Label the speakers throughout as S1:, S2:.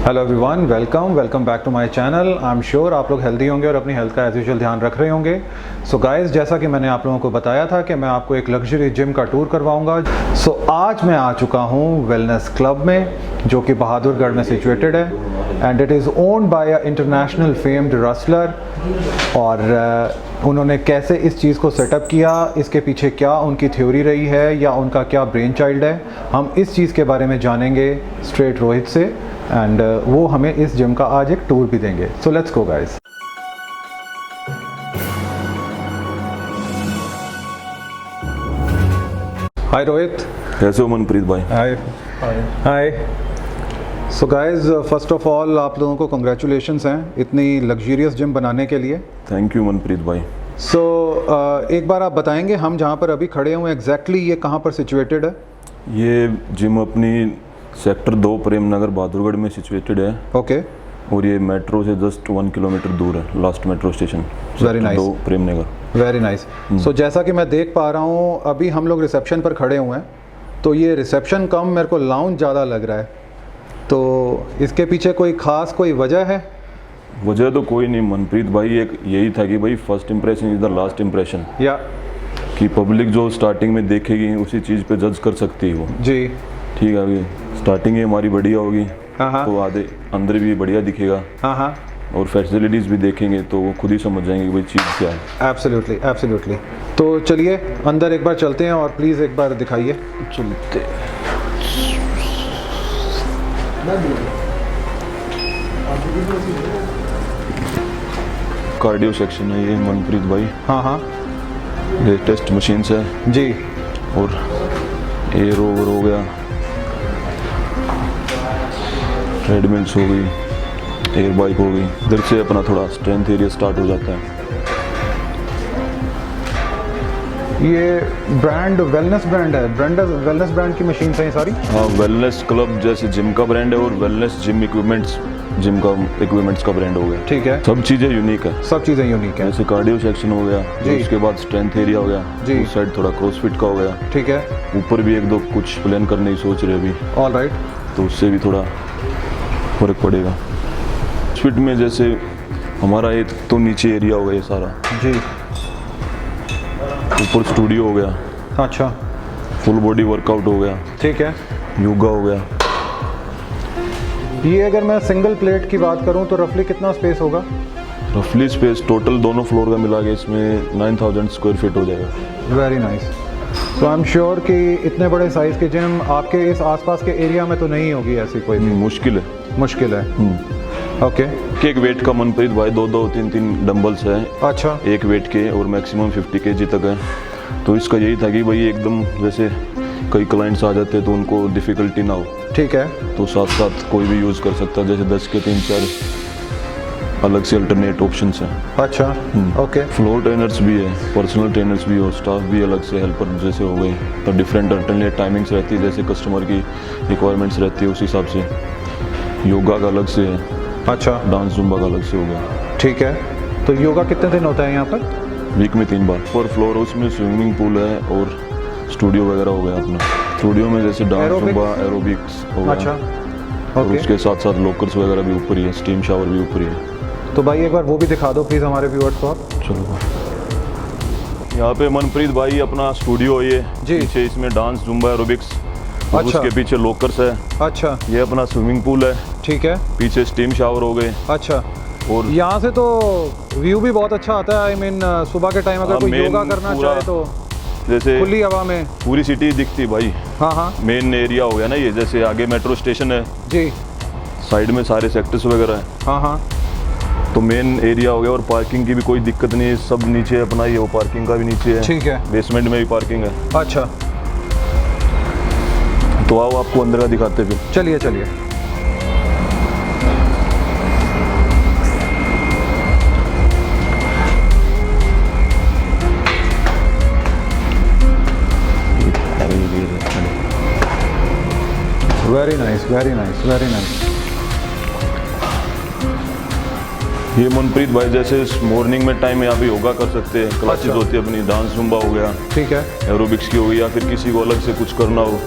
S1: Hello everyone, welcome back to my channel. I am sure आप लोग healthy होंगे और अपनी हेल्थ का एज यूजुअल ध्यान रख रहे होंगे। सो गाइस, जैसा कि मैंने आप लोगों को बताया था कि मैं आपको एक लग्जरी जिम का टूर करवाऊंगा। सो आज मैं आ चुका हूँ वेलनेस क्लब में, जो कि बहादुरगढ़ में सिचुएटेड है and it is owned by a international famed wrestler. और उन्होंने कैसे इस चीज़ को सेटअप किया, इसके पीछे क्या उनकी थ्योरी रही है या उनका क्या ब्रेन चाइल्ड है, हम इस चीज़ के बारे में जानेंगे स्ट्रेट रोहित से। एंड वो हमें इस जिम का आज एक टूर भी देंगे। So let's go guys. Hi Rohit.
S2: कैसे हो मनप्रीत भाई?
S1: Hi hi. So guys, first of all आप लोगों को कंग्रेचुलेशंस हैं इतनी लग्जरियस जिम बनाने के लिए।
S2: थैंक यू मनप्रीत भाई।
S1: सो एक बार आप बताएंगे हम जहाँ पर अभी खड़े हुए एग्जैक्टली ये कहाँ पर सिचुएटेड है?
S2: ये जिम अपनी सेक्टर 2 प्रेम नगर बहादुरगढ़ में सिचुएटेड है।
S1: ओके।
S2: और ये मेट्रो से जस्ट 1 किलोमीटर दूर है, last metro station.
S1: Very nice.
S2: 2 Prem Nagar.
S1: Very nice. So जैसा कि मैं देख पा रहा हूँ अभी हम लोग रिसेप्शन पर खड़े हुए हैं, तो ये रिसेप्शन कम मेरे को लाउंज ज़्यादा लग रहा है, तो इसके पीछे कोई ख़ास कोई वजह है?
S2: वजह तो कोई नहीं मनप्रीत भाई, एक यही था कि भाई first impression is the last impression,
S1: या
S2: कि पब्लिक जो स्टार्टिंग में देखेगी उसी चीज़ पे जज कर सकती है वो।
S1: जी
S2: ठीक है, अभी स्टार्टिंग ही हमारी बढ़िया होगी
S1: हाँ
S2: तो आधे अंदर भी बढ़िया दिखेगा।
S1: हाँ
S2: और फैसिलिटीज़ भी देखेंगे तो वो खुद ही समझ जाएंगे कि भाई चीज़ क्या है।
S1: Absolutely absolutely. तो चलिए अंदर एक बार चलते हैं और प्लीज़ एक बार दिखाइए।
S2: चलते। कार्डियो सेक्शन है ये मनप्रीत भाई।
S1: हाँ
S2: लेटेस्ट मशीन्स है
S1: जी।
S2: और एयर ओवर हो गया, ट्रेडमिल्स हो गई, एयर बाइक हो गई। इधर से अपना थोड़ा स्ट्रेंथ एरिया स्टार्ट हो जाता है।
S1: ये ब्रांड वेलनेस ब्रांड है, वेलनेस ब्रांड की मशीन है ये सारी?
S2: हाँ, वेलनेस क्लब जैसे जिम का ब्रांड है और वेलनेस जिम इक्विपमेंट्स जिम का इक्विपमेंट्स का ब्रांड हो गया।
S1: ठीक है।
S2: सब चीज़ें यूनिक है।
S1: सब चीज़ें यूनिक है।
S2: जैसे कार्डियो सेक्शन हो गया
S1: जी।
S2: उसके बाद स्ट्रेंथ एरिया हो गया
S1: जी।
S2: उस साइड थोड़ा क्रॉसफिट का हो गया।
S1: ठीक है।
S2: ऊपर भी 1-2 कुछ प्लान करने की सोच रहे अभी,
S1: ऑल राइट।
S2: तो उससे भी थोड़ा फर्क पड़ेगा। फिट में जैसे हमारा एक तो नीचे एरिया हो गया ये सारा
S1: जी।
S2: ऊपर स्टूडियो हो गया,
S1: अच्छा।
S2: फुल बॉडी वर्कआउट हो गया,
S1: ठीक है।
S2: योगा हो गया।
S1: ये अगर मैं सिंगल प्लेट की बात करूं तो रफली कितना स्पेस होगा?
S2: रफली स्पेस टोटल दोनों फ्लोर का मिला के इसमें 9000 स्क्वायर फीट हो जाएगा।
S1: Very nice. So I am sure कि इतने बड़े साइज़ की जिम आपके इस आसपास के एरिया में तो नहीं होगी ऐसी कोई भी?
S2: मुश्किल है।
S1: मुश्किल है। ओके।
S2: एक वेट का मनप्रीत भाई 2-2, 3-3 डंबल्स है।
S1: अच्छा।
S2: एक वेट के और मैक्सिमम 50 kg तक है। तो इसका यही था कि भाई एकदम जैसे कई क्लाइंट्स आ जाते हैं तो उनको डिफ़िकल्टी ना हो।
S1: ठीक है।
S2: तो साथ साथ कोई भी यूज़ कर सकता है, जैसे 10 के 3-4 अलग से अल्टरनेट ऑप्शंस हैं।
S1: अच्छा। ओके।
S2: फ्लोर ट्रेनर्स भी है, पर्सनल ट्रेनर्स भी हो, स्टाफ भी अलग से हेल्पर जैसे हो गए, तो डिफरेंट अल्टरनेट टाइमिंग्स रहती है जैसे कस्टमर की रिक्वायरमेंट्स रहती है उस हिसाब से। योगा का अलग से है।
S1: अच्छा।
S2: डांस जुम्बा का अलग से हो गया।
S1: ठीक है। तो योगा कितने दिन होता है यहाँ पर?
S2: वीक में 3 बार। पर फ्लोर उसमें स्विमिंग पूल है और स्टूडियो वगैरह हो गया अपना। स्टूडियो में जैसे डांस जुम्बा एरोबिक्स हो गया।
S1: अच्छा।
S2: और
S1: ओके।
S2: उसके साथ साथ लॉकर्स वगैरह भी ऊपर ही है, स्टीम शावर भी ऊपर ही है।
S1: तो भाई एक बार वो भी दिखा दो प्लीज़ हमारे व्यूअर्स को आप।
S2: चलो यहाँ पे मनप्रीत भाई अपना स्टूडियो है ये
S1: जी।
S2: पीछे इसमें डांस जुम्बा एरोबिक्स और
S1: अच्छा।
S2: उसके पीछे लॉकर्स है।
S1: अच्छा।
S2: ये अपना स्विमिंग पूल है,
S1: ठीक है।
S2: पीछे स्टीम शावर हो गए।
S1: अच्छा।
S2: और
S1: यहाँ से तो व्यू भी बहुत अच्छा आता है। आई मीन सुबह के टाइम अगर कोई
S2: main
S1: योगा करना
S2: पूरा
S1: चाहे तो
S2: जैसे
S1: खुली हवा में।
S2: पूरी सिटी दिखती भाई।
S1: हाँ।
S2: मेन एरिया हो गया ना ये, जैसे आगे मेट्रो स्टेशन है,
S1: जी।
S2: साइड में सारे सेक्टर्स वगैरह है।
S1: हाँ।
S2: तो मेन एरिया हो गया और पार्किंग की भी कोई दिक्कत नहीं है, सब नीचे अपना ही, वो पार्किंग का भी नीचे है।
S1: ठीक है।
S2: बेसमेंट में भी पार्किंग है।
S1: अच्छा।
S2: तो आओ आपको अंदर का दिखाते फिर।
S1: चलिए चलिए। Very nice very nice very nice.
S2: ये मनप्रीत भाई जैसे मॉर्निंग में टाइम यहाँ पे योगा कर सकते हैं, क्लासेस
S1: अच्छा।
S2: होती है अपनी, डांस जुम्बा हो गया,
S1: ठीक है।
S2: एरोबिक्स की हो गई, या फिर किसी को अलग से कुछ करना हो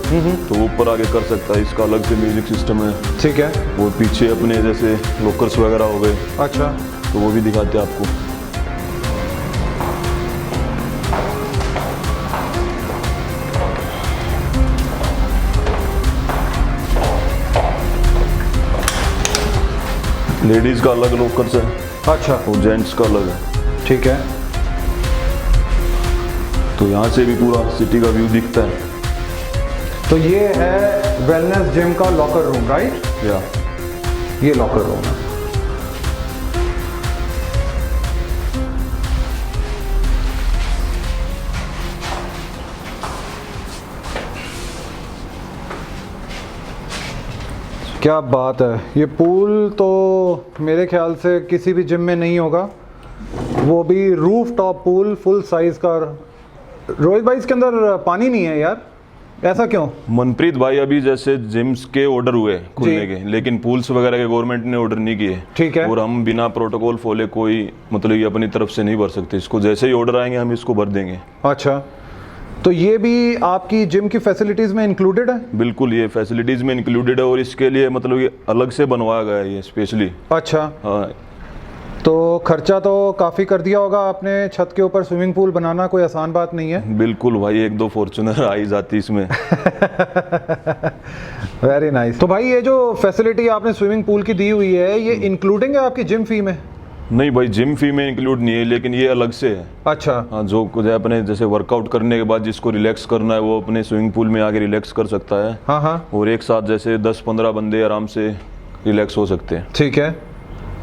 S2: तो वो ऊपर आके कर सकता है। इसका अलग से म्यूजिक सिस्टम है।
S1: ठीक है।
S2: वो पीछे अपने जैसे लॉकर्स वगैरह हो गए
S1: अच्छा।
S2: तो वो भी दिखाते हैं आपको। लेडीज का अलग लॉकर्स है
S1: अच्छा।
S2: और जेंट्स का अलग है।
S1: ठीक है।
S2: तो यहाँ से भी पूरा सिटी का व्यू दिखता है।
S1: तो ये है वेलनेस जिम का लॉकर रूम, राइट?
S2: या
S1: ये लॉकर रूम है। क्या बात है। ये पूल तो मेरे ख्याल से किसी भी जिम में नहीं होगा, वो भी roof top pool full size का। रोहित भाई इसके अंदर पानी नहीं है यार, ऐसा क्यों?
S2: मनप्रीत भाई अभी जैसे जिम्स के ऑर्डर हुए खुलने के, लेकिन पूल्स वगैरह के गवर्नमेंट ने ऑर्डर नहीं किए।
S1: ठीक है।
S2: और हम बिना प्रोटोकॉल फॉलो कोई मतलब ये अपनी तरफ से नहीं भर सकते इसको। जैसे ही ऑर्डर आएंगे हम इसको भर देंगे।
S1: अच्छा, तो ये भी आपकी जिम की फैसिलिटीज में इंक्लूडेड है?
S2: बिल्कुल, ये फैसिलिटीज में इंक्लूडेड है और इसके लिए मतलब ये अलग से बनवाया गया है ये स्पेशली।
S1: अच्छा।
S2: हाँ,
S1: तो खर्चा तो काफ़ी कर दिया होगा आपने। छत के ऊपर स्विमिंग पूल बनाना कोई आसान बात नहीं है।
S2: बिल्कुल भाई, 1-2 फॉर्च्यूनर आई जाती इसमें।
S1: Very nice. तो भाई ये जो फैसिलिटी आपने स्विमिंग पूल की दी हुई है, ये इंक्लूडिंग है आपकी जिम फी में?
S2: नहीं भाई, जिम फी में इंक्लूड नहीं है, लेकिन ये अलग से है।
S1: अच्छा।
S2: हाँ, जो कुछ है अपने जैसे वर्कआउट करने के बाद जिसको रिलैक्स करना है वो अपने स्विमिंग पूल में आके रिलैक्स कर सकता है।
S1: हाँ हाँ।
S2: और एक साथ जैसे 10-15 बंदे आराम से रिलैक्स हो सकते हैं।
S1: ठीक है,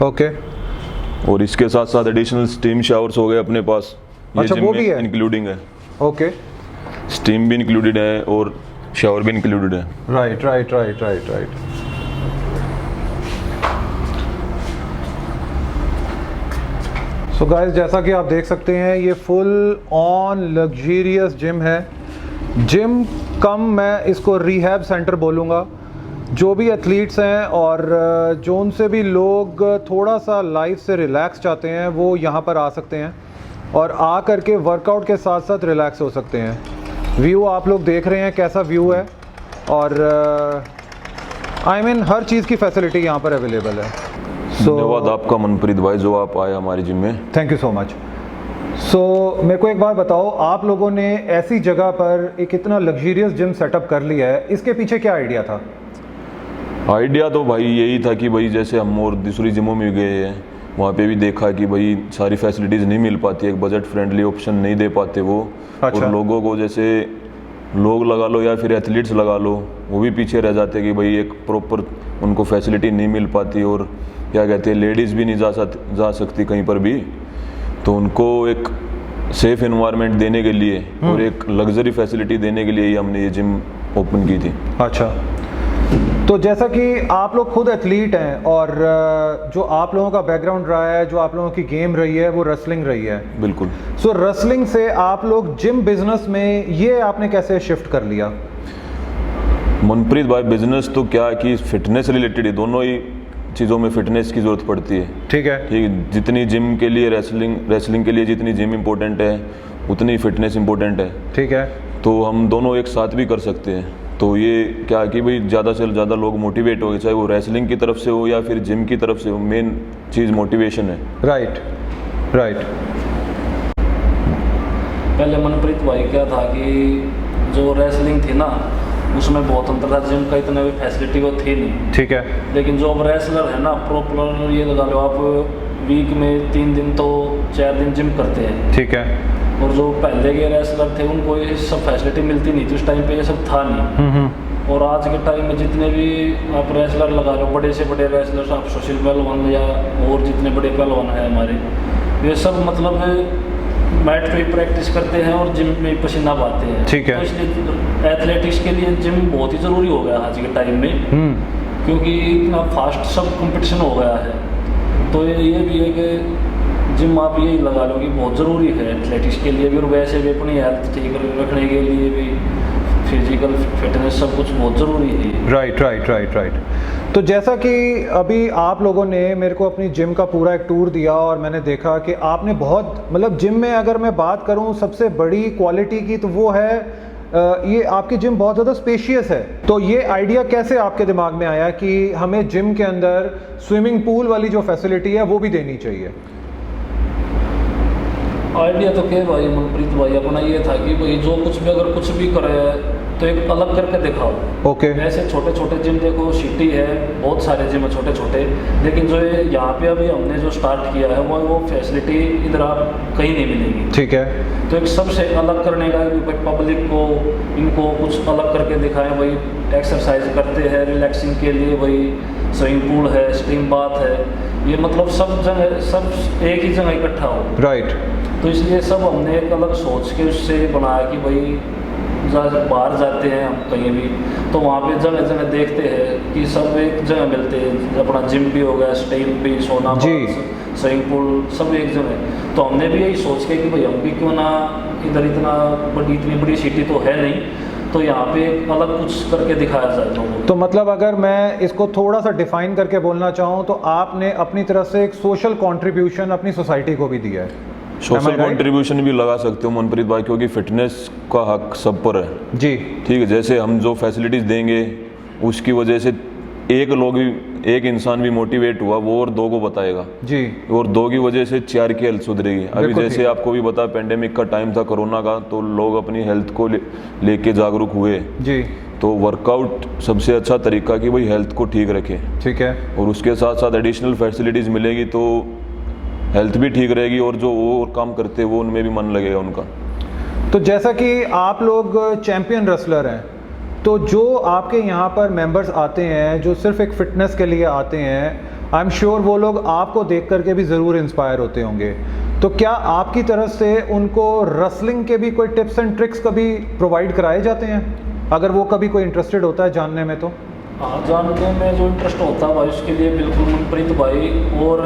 S1: ओके।
S2: और इसके साथ साथ एडिशनल स्टीम शावर्स हो गए अपने पास। ये
S1: अच्छा,
S2: जिम
S1: वो
S2: में
S1: भी है?
S2: इंक्लूडिंग है।
S1: ओके।
S2: स्टीम भी इंक्लूडेड है और शावर भी इंक्लूडेड है।
S1: Right right right right right. So guys, जैसा कि आप देख सकते हैं ये फुल ऑन लग्जरियस जिम है। जिम कम मैं इसको रिहैब सेंटर बोलूँगा। जो भी एथलीट्स हैं और जो उनसे भी लोग थोड़ा सा लाइफ से रिलैक्स चाहते हैं वो यहाँ पर आ सकते हैं और आ करके वर्कआउट के साथ साथ रिलैक्स हो सकते हैं। व्यू आप लोग देख रहे हैं कैसा व्यू है, और आई मीन हर चीज़ की फैसिलिटी यहाँ पर अवेलेबल है।
S2: धन्यवाद आपका मनप्रीत भाई जो आप आए हमारी जिम में।
S1: Thank you so much. So मेरे को एक बात बताओ, आप लोगों ने ऐसी जगह पर एक इतना लग्जरियस जिम सेटअप कर लिया है, इसके पीछे क्या आइडिया था?
S2: आइडिया तो भाई यही था कि भाई जैसे हम और दूसरी जिमों में गए हैं, वहाँ पे भी देखा कि भाई सारी फैसिलिटीज़ नहीं मिल पाती, एक बजट फ्रेंडली ऑप्शन नहीं दे पाते वो।
S1: अच्छा।
S2: और लोगों को जैसे लोग लगा लो या फिर एथलीट्स लगा लो, वो भी पीछे रह जाते कि भाई एक प्रॉपर उनको फैसिलिटी नहीं मिल पाती, और क्या कहते हैं लेडीज़ भी नहीं जा सकती कहीं पर भी। तो उनको एक सेफ एनवायरनमेंट देने के लिए और एक लग्जरी फैसिलिटी देने के लिए ही हमने ये जिम ओपन की थी।
S1: अच्छा, तो जैसा कि आप लोग खुद एथलीट हैं और जो आप लोगों का बैकग्राउंड रहा है, जो आप लोगों की गेम रही है वो रेसलिंग रही है।
S2: बिल्कुल।
S1: सो रेसलिंग से आप लोग जिम बिजनेस में ये आपने कैसे शिफ्ट कर लिया?
S2: मनप्रीत भाई, बिजनेस तो क्या है कि फिटनेस रिलेटेड है, दोनों ही चीज़ों में फिटनेस की ज़रूरत पड़ती है।
S1: ठीक है।
S2: ठीक है, जितनी जिम के लिए रेसलिंग के लिए जितनी जिम इम्पोर्टेंट है उतनी फिटनेस इम्पोर्टेंट है।
S1: ठीक है।
S2: तो हम दोनों एक साथ भी कर सकते हैं। तो ये क्या है कि भाई ज़्यादा से ज़्यादा लोग मोटिवेट हो, चाहे वो रेसलिंग की तरफ से हो या फिर जिम की तरफ से हो, मेन चीज़ मोटिवेशन है।
S1: Right right.
S3: पहले मनप्रीत भाई क्या था कि जो रेसलिंग थी ना उसमें बहुत अंतर था, जिम का इतना भी फैसिलिटी वो थी नहीं।
S1: ठीक है।
S3: लेकिन जो अब रेसलर है ना प्रॉपर, ये लगा लो आप वीक में 3 दिन तो 4 दिन जिम करते हैं।
S1: ठीक है।
S3: और जो पहले के रेसलर थे उनको ये सब फैसिलिटी मिलती नहीं थी, उस टाइम पे ये सब था नहीं। और आज के टाइम में जितने भी आप रेसलर लगा लो, बड़े से बड़े रेसलर, आप सुशील पहलवान या और जितने बड़े पहलवान हैं हमारे, ये सब मतलब मैट पे ही प्रैक्टिस करते हैं और जिम में पसीना बहाते हैं।
S1: ठीक है।
S3: तो इसलिए एथलेटिक्स के लिए जिम बहुत ही ज़रूरी हो गया आज के टाइम में, क्योंकि इतना फास्ट सब कंपटीशन हो गया है। तो ये भी है कि जिम आप यही लगा लो कि बहुत ज़रूरी है एथलेटिक्स के लिए भी, और वैसे भी अपनी हेल्थ ठीक रखने के लिए भी फिजिकल फिटनेस सब कुछ बहुत ज़रूरी है।
S1: Right right right right. तो जैसा कि अभी आप लोगों ने मेरे को अपनी जिम का पूरा एक टूर दिया और मैंने देखा कि आपने बहुत मतलब जिम में अगर मैं बात करूं सबसे बड़ी क्वालिटी की तो वो है ये आपकी जिम बहुत ज़्यादा स्पेशियस है। तो ये आइडिया कैसे आपके दिमाग में आया कि हमें जिम के अंदर स्विमिंग पूल वाली जो फैसिलिटी है वो भी देनी चाहिए?
S3: आइडिया तो क्या भाई मनप्रीत भाई, अपना ये था कि भाई जो कुछ भी अगर कुछ भी करे तो एक अलग करके दिखाओ।
S1: ओके।
S3: ऐसे छोटे छोटे जिम देखो, सिटी है, बहुत सारे जिम है छोटे छोटे, लेकिन जो ये यहाँ पे अभी हमने जो स्टार्ट किया है वो फैसिलिटी इधर आप कहीं नहीं मिलेगी।
S1: ठीक है।
S3: तो एक सबसे अलग करने का कि भाई पब्लिक को इनको कुछ अलग करके दिखाएं। भाई एक्सरसाइज करते हैं रिलैक्सिंग के लिए, भाई स्विमिंग पूल है, स्टीम बाथ है, ये मतलब सब जगह सब एक ही जगह इकट्ठा हो।
S1: राइट।
S3: तो इसलिए सब हमने एक अलग सोच के उससे बनाया कि भाई बाहर जाते हैं हम कहीं भी तो वहाँ पे जगह जगह देखते हैं कि सब एक जगह मिलते हैं। अपना जिम भी हो गया, स्टीम भी, सोना, स्विमिंग पूल सब एक जगह। तो हमने भी यही सोच के कि भाई हम भी क्यों ना इधर इतनी बड़ी सिटी तो है नहीं, तो यहाँ पे अलग कुछ करके दिखाया जाए लोगों को।
S1: तो मतलब अगर मैं इसको थोड़ा सा डिफाइन करके बोलना चाहूँ तो आपने अपनी तरफ से एक सोशल कंट्रीब्यूशन अपनी सोसाइटी को भी दिया है।
S2: सोशल कंट्रीब्यूशन भी लगा सकते हो मनप्रीत भाई, क्योंकि फिटनेस का हक सब पर है
S1: जी।
S2: ठीक है, जैसे हम जो फैसिलिटीज देंगे उसकी वजह से एक इंसान भी मोटिवेट हुआ, वो और दो को बताएगा
S1: जी,
S2: और दो की वजह से चार की हेल्थ सुधरेगी। अभी जैसे आपको भी पता, पेंडेमिक का टाइम था, कोरोना का, तो लोग अपनी हेल्थ को लेके जागरूक हुए
S1: जी।
S2: तो वर्कआउट सबसे अच्छा तरीका कि भाई हेल्थ को ठीक रखे।
S1: ठीक है।
S2: और उसके साथ साथ एडिशनल फैसिलिटीज मिलेगी तो हेल्थ भी ठीक रहेगी और जो वो और काम करते हैं वो उनमें भी मन लगेगा उनका।
S1: तो जैसा कि आप लोग चैंपियन रेसलर हैं, तो जो आपके यहाँ पर मेंबर्स आते हैं जो सिर्फ एक फिटनेस के लिए आते हैं, आई एम श्योर वो लोग आपको देख करके भी ज़रूर इंस्पायर होते होंगे। तो क्या आपकी तरफ से उनको रेसलिंग के भी कोई टिप्स एंड ट्रिक्स कभी प्रोवाइड कराए जाते हैं, अगर वो कभी कोई इंटरेस्टेड होता है जानने में? तो
S3: हाँ, जानने में जो इंटरेस्ट होता है भाई उसके लिए बिल्कुल मनप्रीत भाई, और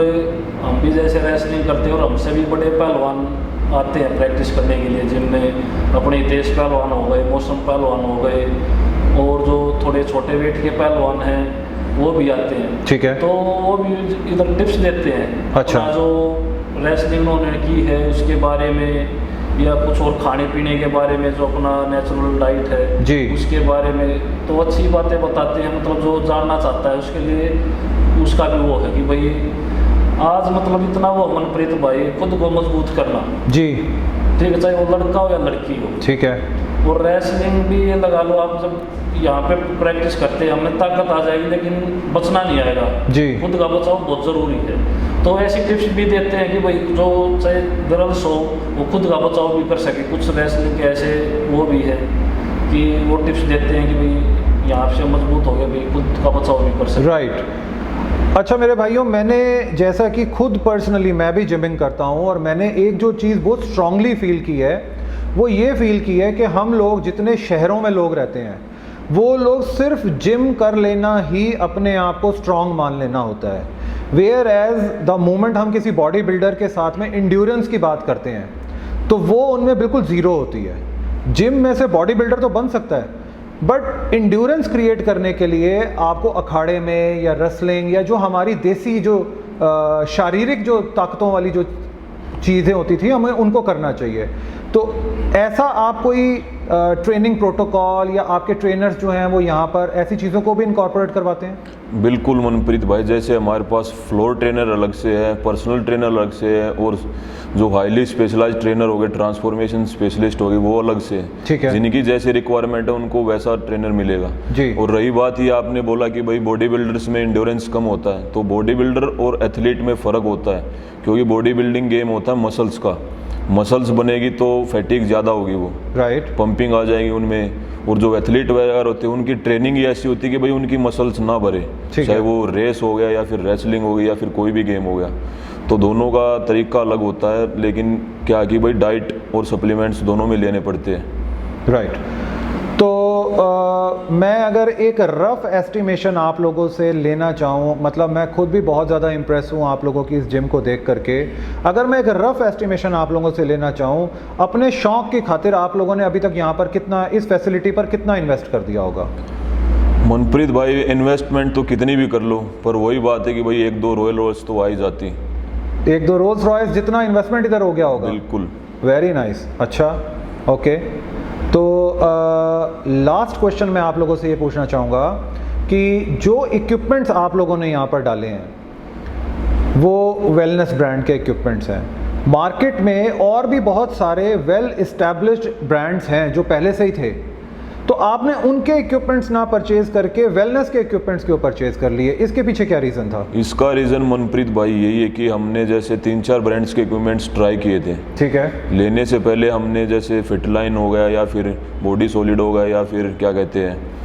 S3: हम भी जैसे रेसलिंग करते हैं और हमसे भी बड़े पहलवान आते हैं प्रैक्टिस करने के लिए जिम में। अपने देश पहलवान हो गए, मौसम पहलवान हो गए, और जो थोड़े छोटे वेट के पहलवान हैं वो भी आते हैं।
S1: ठीक है।
S3: तो वो भी इधर टिप्स देते हैं।
S1: अच्छा।
S3: जो रेसलिंग उन्होंने की है उसके बारे में, या कुछ और खाने पीने के बारे में, जो अपना नेचुरल डाइट है
S1: जी,
S3: उसके बारे में, तो अच्छी बातें बताते हैं। मतलब जो जानना चाहता है उसके लिए उसका भी वो है कि भाई आज मतलब इतना वो मनप्रीत भाई खुद को मजबूत करना
S1: जी,
S3: ठीक है, चाहे वो लड़का हो या लड़की हो।
S1: ठीक है।
S3: और रेसलिंग भी ये लगा लो, आप जब यहाँ पे प्रैक्टिस करते हैं हमें ताकत आ जाएगी लेकिन बचना नहीं आएगा
S1: जी।
S3: खुद का बचाव बहुत ज़रूरी है। तो ऐसी टिप्स भी देते हैं कि भाई जो चाहे गर्ल्स हो वो खुद का बचाव भी कर सके। कुछ रेसलिंग के ऐसे वो भी है कि वो टिप्स देते हैं कि भाई यहाँ से मजबूत हो गया, भाई खुद का बचाव भी कर सके।
S1: राइट। अच्छा मेरे भाइयों, मैंने जैसा कि खुद पर्सनली मैं भी जिमिंग करता हूँ और मैंने एक जो चीज़ बहुत स्ट्रांगली फील की है वो ये फील की है कि हम लोग जितने शहरों में लोग रहते हैं वो लोग सिर्फ जिम कर लेना ही अपने आप को स्ट्रांग मान लेना होता है। वेयर एज द मोमेंट हम किसी बॉडी बिल्डर के साथ में इंड्योरेंस की बात करते हैं तो वो उनमें बिल्कुल ज़ीरो होती है। जिम में से बॉडी बिल्डर तो बन सकता है बट इंड्योरेंस क्रिएट करने के लिए आपको अखाड़े में या रेसलिंग या जो हमारी देसी जो शारीरिक जो ताकतों वाली जो चीज़ें होती थी हमें उनको करना चाहिए। तो ऐसा आप कोई ट्रेनिंग प्रोटोकॉल या आपके ट्रेनर्स जो हैं वो यहाँ पर ऐसी चीज़ों को भी इनकॉर्पोरेट करवाते हैं?
S2: बिल्कुल मनप्रीत भाई, जैसे हमारे पास फ्लोर ट्रेनर अलग से है, पर्सनल ट्रेनर अलग से है, और जो हाईली स्पेशलाइज्ड ट्रेनर हो गए, ट्रांसफॉर्मेशन स्पेशलिस्ट हो गए, वो अलग से है।
S1: ठीक है।
S2: जिनकी जैसे रिक्वायरमेंट है उनको वैसा ट्रेनर मिलेगा
S1: जी।
S2: और रही बात ये आपने बोला कि भाई बॉडी बिल्डर्स में इंड्योरेंस कम होता है, तो बॉडी बिल्डर और एथलीट में फ़र्क होता है, क्योंकि बॉडी बिल्डिंग गेम होता है मसल्स का। मसल्स बनेगी तो फैटिक ज़्यादा होगी, वो
S1: राइट,
S2: पंपिंग आ जाएगी उनमें। और जो एथलीट वगैरह होते हैं उनकी ट्रेनिंग ही ऐसी होती है कि भाई उनकी मसल्स ना भरे, चाहे वो रेस हो गया या फिर रेसलिंग हो गई या फिर कोई भी गेम हो गया। तो दोनों का तरीका अलग होता है, लेकिन क्या कि भाई डाइट और सप्लीमेंट्स दोनों में लेने पड़ते हैं।
S1: राइट। तो मैं अगर एक रफ़ एस्टिमेशन आप लोगों से लेना चाहूँ, मतलब मैं खुद भी बहुत ज़्यादा इम्प्रेस हूँ आप लोगों की इस जिम को देख करके, अगर मैं एक रफ़ एस्टिमेशन आप लोगों से लेना चाहूँ, अपने शौक़ की खातिर आप लोगों ने अभी तक यहाँ पर कितना, इस फैसिलिटी पर कितना इन्वेस्ट कर दिया होगा?
S2: मनप्रीत भाई इन्वेस्टमेंट तो कितनी भी कर लो, पर वही बात है कि भाई एक दो रॉयल रॉयल्स तो आ ही जाती।
S1: एक दो रोल्स रॉयस जितना इन्वेस्टमेंट इधर हो गया होगा।
S2: बिल्कुल।
S1: Very nice. अच्छा, ओके। तो लास्ट क्वेश्चन मैं आप लोगों से ये पूछना चाहूँगा कि जो इक्विपमेंट्स आप लोगों ने यहाँ पर डाले हैं वो वेलनेस ब्रांड के इक्विपमेंट्स हैं। मार्केट में और भी बहुत सारे वेल इस्टेब्लिश्ड ब्रांड्स हैं जो पहले से ही थे, तो आपने उनके इक्विपमेंट्स ना परचेज करके वेलनेस के इक्विपमेंट्स क्यों परचेज कर लिए? इसके पीछे क्या रीज़न था?
S2: इसका रीज़न मनप्रीत भाई यही है कि हमने जैसे 3-4 ब्रांड्स के इक्विपमेंट्स ट्राई किए थे।
S1: ठीक है।
S2: लेने से पहले हमने जैसे फिटलाइन हो गया या फिर बॉडी सॉलिड हो गया या फिर क्या कहते हैं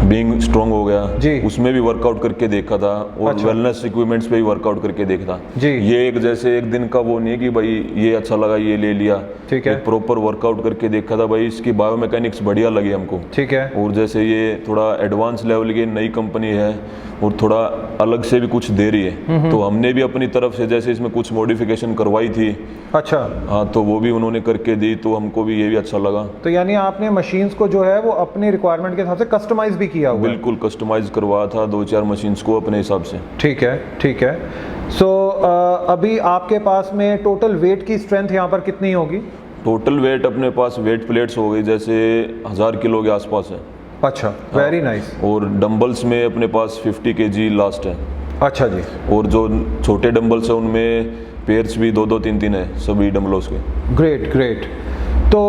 S2: बीइंग स्ट्रॉन्ग हो गया
S1: जी,
S2: उसमें भी वर्कआउट करके देखा था और
S1: अच्छा।
S2: वेलनेस इक्विपमेंट्स पे भी वर्कआउट करके देखा था
S1: जी।
S2: ये एक जैसे एक दिन का वो नहीं है कि भाई ये अच्छा लगा ये ले लिया।
S1: ठीक है।
S2: एक प्रॉपर वर्कआउट करके देखा था भाई, इसकी बायोमैकेनिक्स बढ़िया लगी हमको।
S1: ठीक है।
S2: और जैसे ये थोड़ा एडवांस लेवल की नई कंपनी है और थोड़ा अलग से भी कुछ दे रही है, तो हमने भी अपनी तरफ से जैसे इसमें कुछ मॉडिफिकेशन करवाई थी।
S1: अच्छा।
S2: हाँ, तो वो भी उन्होंने करके दी, तो हमको भी ये भी अच्छा लगा।
S1: तो यानी आपने मशीन्स को जो है वो अपनी रिक्वायरमेंट के हिसाब से कस्टमाइज भी किया हुआ है?
S2: बिल्कुल कस्टमाइज करवाया था 2-4 मशीन्स को अपने हिसाब से।
S1: ठीक है, ठीक है। सो अभी आपके पास में टोटल वेट की स्ट्रेंथ यहाँ पर कितनी होगी?
S2: टोटल वेट अपने पास वेट प्लेट्स हो गई जैसे 1000 किलो के आसपास है।
S1: अच्छा, वेरी नाइस।
S2: और डंबल्स में अपने पास 50 kg लास्ट है।
S1: अच्छा जी।
S2: और जो छोटे डंबल्स हैं उनमें पेयर्स भी 2-2, 3-3 है सभी डंबलों के।
S1: Great, great. तो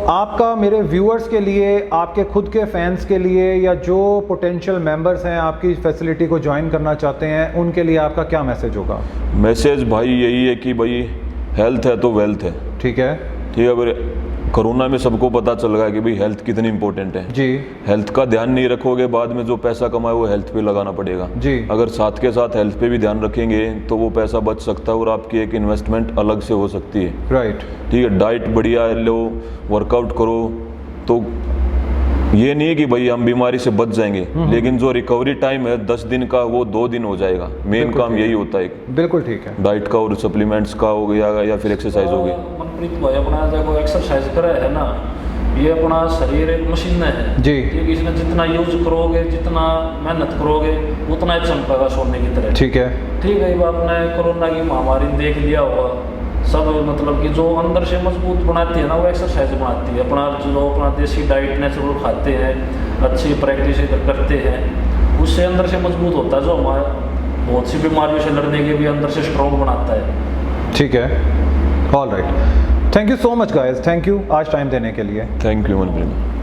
S1: आपका मेरे व्यूअर्स के लिए, आपके खुद के फैंस के लिए, या जो पोटेंशियल मेंबर्स हैं आपकी फैसिलिटी को ज्वाइन करना चाहते हैं, उनके लिए आपका क्या मैसेज होगा?
S2: मैसेज भाई यही है कि भाई हेल्थ है तो वेल्थ है।
S1: ठीक है।
S2: ठीक है। अगर कोरोना में सबको पता चल गया कि भाई हेल्थ कितनी इंपॉर्टेंट है
S1: जी।
S2: हेल्थ का ध्यान नहीं रखोगे, बाद में जो पैसा कमाए वो हेल्थ पे लगाना पड़ेगा
S1: जी।
S2: अगर साथ के साथ हेल्थ पे भी ध्यान रखेंगे तो वो पैसा बच सकता है और आपकी एक इन्वेस्टमेंट अलग से हो सकती है।
S1: राइट।
S2: ठीक है। डाइट बढ़िया लो, वर्कआउट करो, तो ये नहीं है कि भाई हम बीमारी से बच जाएंगे, लेकिन जो रिकवरी टाइम है 10 दिन का वो 2 दिन हो जाएगा। मेन काम यही होता है।
S1: बिल्कुल ठीक है।
S2: डाइट का और सप्लीमेंट्स का हो गया या फिर एक्सरसाइज हो गई।
S3: मनप्रीत भाई अपना देखो एक्सरसाइज करे है ना, ये अपना शरीर एक मशीन है
S1: जी।
S3: ठीक, इसमें जितना यूज करोगे, जितना मेहनत करोगे, उतना ही चमकेगा सोने की तरह।
S1: ठीक है।
S3: ठीक है। अब आपने कोरोना की महामारी देख लिया होगा, सब मतलब कि जो अंदर से मजबूत बनाती है ना वो एक्सरसाइज बनाती है। अपना जो अपना देसी डाइट नेचुरल खाते हैं, अच्छी प्रैक्टिस करते हैं, उससे अंदर से मजबूत होता है, जो हमारे बहुत सी बीमारियों से लड़ने के भी अंदर से स्ट्रॉन्ग बनाता है।
S1: ठीक है। All right. Thank you so much guys, thank you आज टाइम देने के लिए।
S2: Thank you Manpreet.